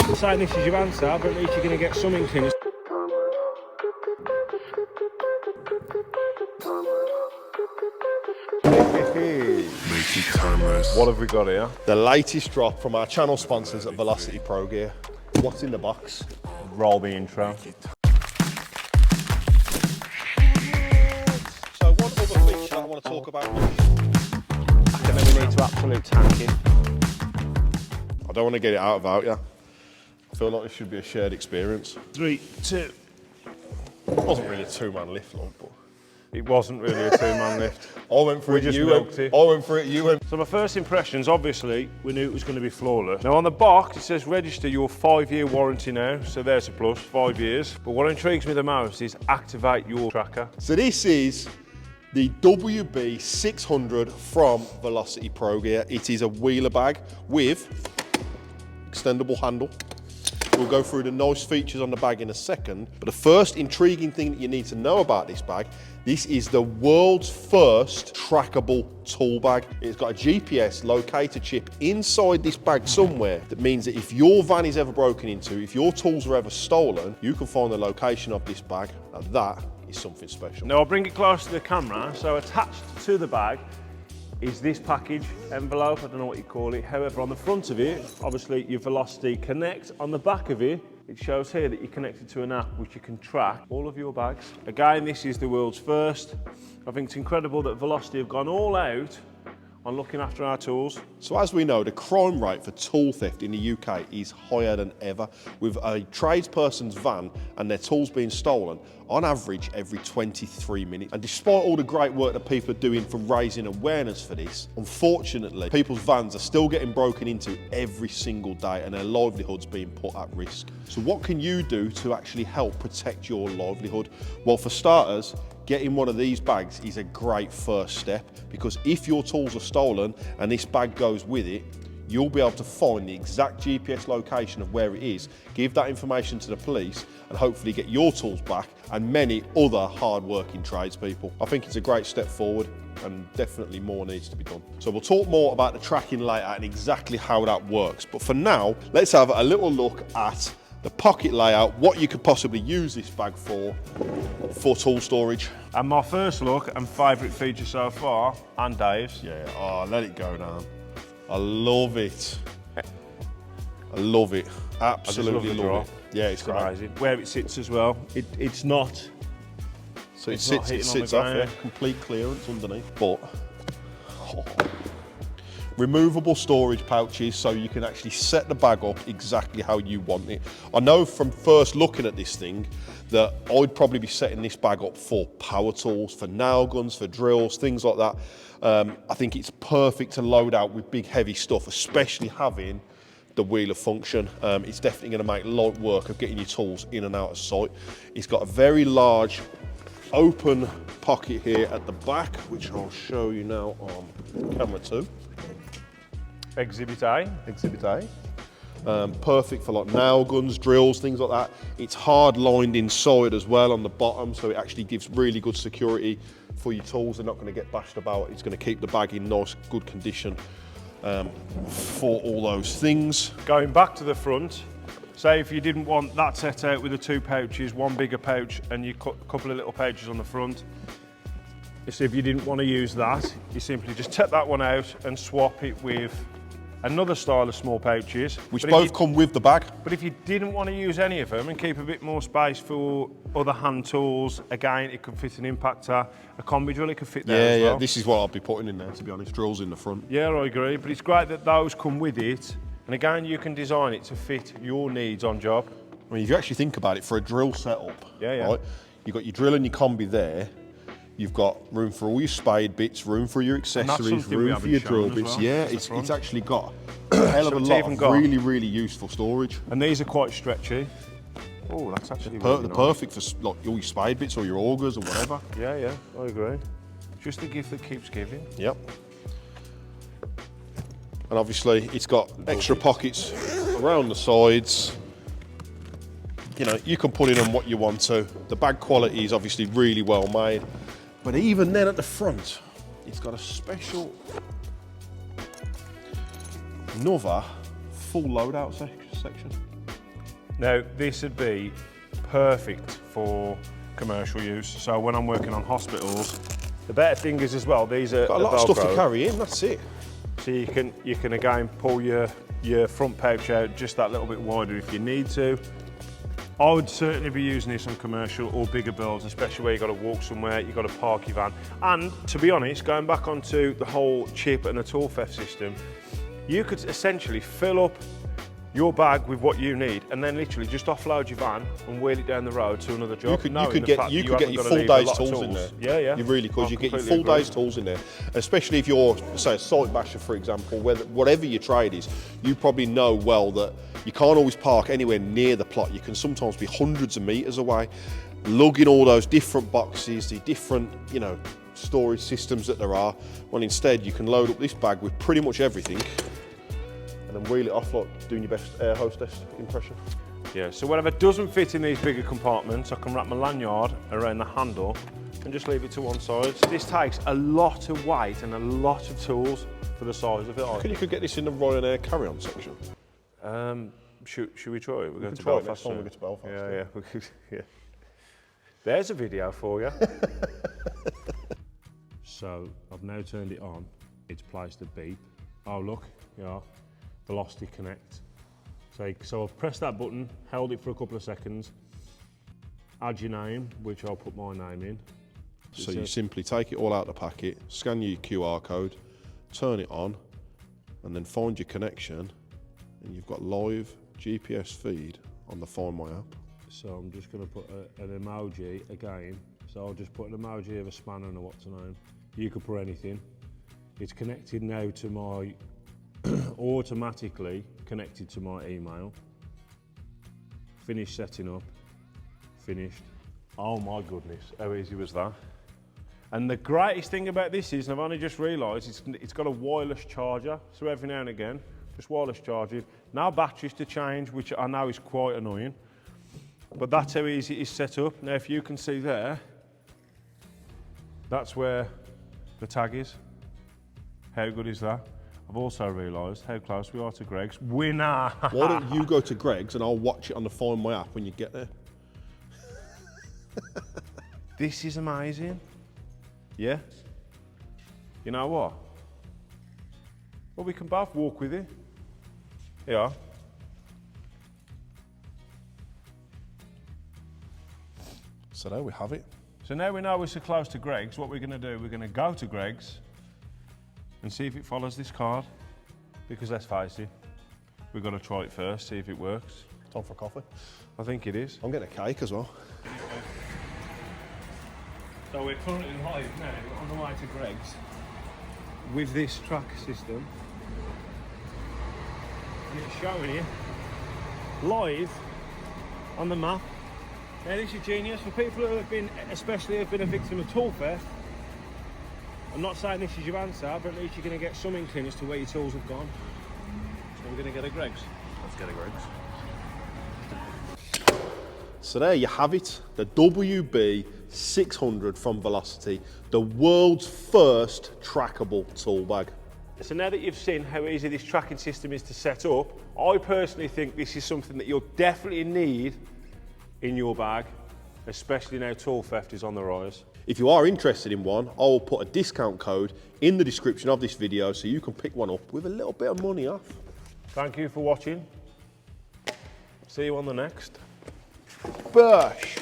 Saying this is your answer, but at least you're going to get some inkling. What have we got here? The latest drop from our channel sponsors at Velocity Pro Gear. What's in the box? Roll the intro. So one other feature I want to talk about. And then we need to absolute tank it. I don't want to get it out without you. I feel like this should be a shared experience. 3, 2. It wasn't really a two-man lift, like, but It wasn't really a two-man lift. I went for it, just you milked went. it. I went for it, you went. So my first impressions, obviously, we knew it was going to be flawless. Now on the box, it says register your 5-year warranty now. So there's a plus, 5 years. But what intrigues me the most is activate your tracker. So this is the WB600 from Velocity Pro Gear. It is a wheeler bag with extendable handle. We'll go through the nice features on the bag in a second, but the first intriguing thing that you need to know about this bag, this is the world's first trackable tool bag. It's got a GPS locator chip inside this bag somewhere. That means that if your van is ever broken into, if your tools are ever stolen, you can find the location of this bag. Now that is something special. Now I'll bring it close to the camera. So attached to the bag is this package envelope, I don't know what you call it. However, on the front of it, obviously your Velocity Connect. On the back of it, it shows here that you're connected to an app which you can track all of your bags. Again, this is the world's first. I think it's incredible that Velocity have gone all out on looking after our tools. So as we know, the crime rate for tool theft in the UK is higher than ever, with a tradesperson's van and their tools being stolen on average every 23 minutes. And despite all the great work that people are doing for raising awareness for this, unfortunately, people's vans are still getting broken into every single day and their livelihoods being put at risk. So what can you do to actually help protect your livelihood? Well, for starters, getting one of these bags is a great first step, because if your tools are stolen and this bag goes with it, you'll be able to find the exact GPS location of where it is, give that information to the police, and hopefully get your tools back and many other hard-working tradespeople. I think it's a great step forward, and definitely more needs to be done. So we'll talk more about the tracking later and exactly how that works. But for now, let's have a little look at the pocket layout, what you could possibly use this bag for tool storage. And my first look and favourite feature so far, and Dave's. Yeah, oh, let it go down. I love it. I love it. Absolutely love it. Yeah, it's great. Crazy. Where it sits as well, it's not. So it It's not sits hitting on the off, yeah, ground. complete clearance underneath. But removable storage pouches, so you can actually set the bag up exactly how you want it. I know from first looking at this thing that I'd probably be setting this bag up for power tools, for nail guns, for drills, things like that. I think it's perfect to load out with big heavy stuff, especially having the wheeler function. It's definitely going to make light work of getting your tools in and out of sight. It's got a very large open pocket here at the back, which I'll show you now on camera 2. Exhibit A. Exhibit A. Perfect for like nail guns, drills, things like that. It's hard lined inside as well on the bottom, so it actually gives really good security for your tools. They're not going to get bashed about. It's going to keep the bag in nice, good condition for all those things. Going back to the front, say if you didn't want that set out with the 2 pouches, one bigger pouch and you cut a couple of little pouches on the front. So if you didn't want to use that, you simply just take that one out and swap it with another style of small pouches. Which both come with the bag. But if you didn't want to use any of them and keep a bit more space for other hand tools, again, it could fit an impactor, a combi drill, it could fit there as well. Yeah, this is what I'll be putting in there, to be honest. Drills in the front. Yeah, I agree, but it's great that those come with it. And again, you can design it to fit your needs on job. I mean, if you actually think about it, for a drill setup, Yeah. right, you've got your drill and your combi there. You've got room for all your spade bits, room for your accessories, something we room for your haven't drill shown as bits. well, Yeah, at the front. it's actually got a hell of a it's lot even of got- really, really useful storage. And these are quite stretchy. Oh, that's actually really nice. Perfect for like all your spade bits or your augers or whatever. Yeah, I agree. Just the gift that keeps giving. Yep. And obviously it's got extra pockets around the sides. You know, you can put in on what you want to. The bag quality is obviously really well made. But even then at the front, it's got a special, another full loadout section. Now, this would be perfect for commercial use. So when I'm working on hospitals, the better thing is as well, these are Got a lot of stuff to carry in, that's it. So you can again pull your front pouch out just that little bit wider if you need to. I would certainly be using this on commercial or bigger builds, especially where you've got to walk somewhere, you've got to park your van. And to be honest, going back onto the whole chip and the tool theft system, you could essentially fill up your bag with what you need and then literally just offload your van and wheel it down the road to another job. You could get your full day's tools in there. Yeah, yeah. You really could. You get your full day's tools in there. Especially if you're, say, a site basher, for example, whatever your trade is, you probably know well that you can't always park anywhere near the plot. You can sometimes be hundreds of meters away, lugging all those different boxes, the different, storage systems that there are. Well, instead, you can load up this bag with pretty much everything and then wheel it off like doing your best air hostess impression. Yeah, so whatever doesn't fit in these bigger compartments, I can wrap my lanyard around the handle and just leave it to one side. So this takes a lot of weight and a lot of tools for the size of it. I think You could get this in the Ryanair carry-on section. Should we try it? We're going to try it Belfast next time soon. we get to Belfast. Yeah, we could, yeah. There's a video for you. So I've now turned it on. It's placed a beep. Oh look, yeah. Velocity connect. So I've pressed that button, held it for a couple of seconds, add your name, which I'll put my name in. So you simply take it all out of the packet, scan your QR code, turn it on, and then find your connection, and you've got live GPS feed on the Find My app. So I'm just going to put an emoji again. So I'll just put an emoji of a spanner and a what's her name. You could put anything. It's connected now to my automatically connected to my email. Finished setting up, finished. Oh my goodness, how easy was that? And the greatest thing about this is, and I've only just realised, it's got a wireless charger, so every now and again, just wireless charging. Now batteries to change, which I know is quite annoying, but that's how easy it is set up. Now if you can see there, that's where the tag is. How good is that? I've also realised how close we are to Greg's. Winner! Why don't you go to Greg's and I'll watch it on the Find My app when you get there? This is amazing. Yeah? You know what? Well, we can both walk with it. Yeah. So there we have it. So now we know we're so close to Greg's, what we're going to do, we're going to go to Greg's and see if it follows this card. Because let's face it, we've got to try it first, see if it works. Time for a coffee. I think it is. I'm getting a cake as well. So we're currently live now on the way to Greg's with this track system. And it's showing you live on the map. Now this is genius for people who have been, especially have been a victim of tool theft. I'm not saying this is your answer, but at least you're going to get some inkling as to where your tools have gone. So we're going to get a Greg's. Let's get a Greg's. So there you have it, the WB600 from Velocity, the world's first trackable tool bag. So now that you've seen how easy this tracking system is to set up, I personally think this is something that you'll definitely need in your bag, especially now tool theft is on the rise. If you are interested in one, I will put a discount code in the description of this video so you can pick one up with a little bit of money off. Thank you for watching. See you on the next. Bush!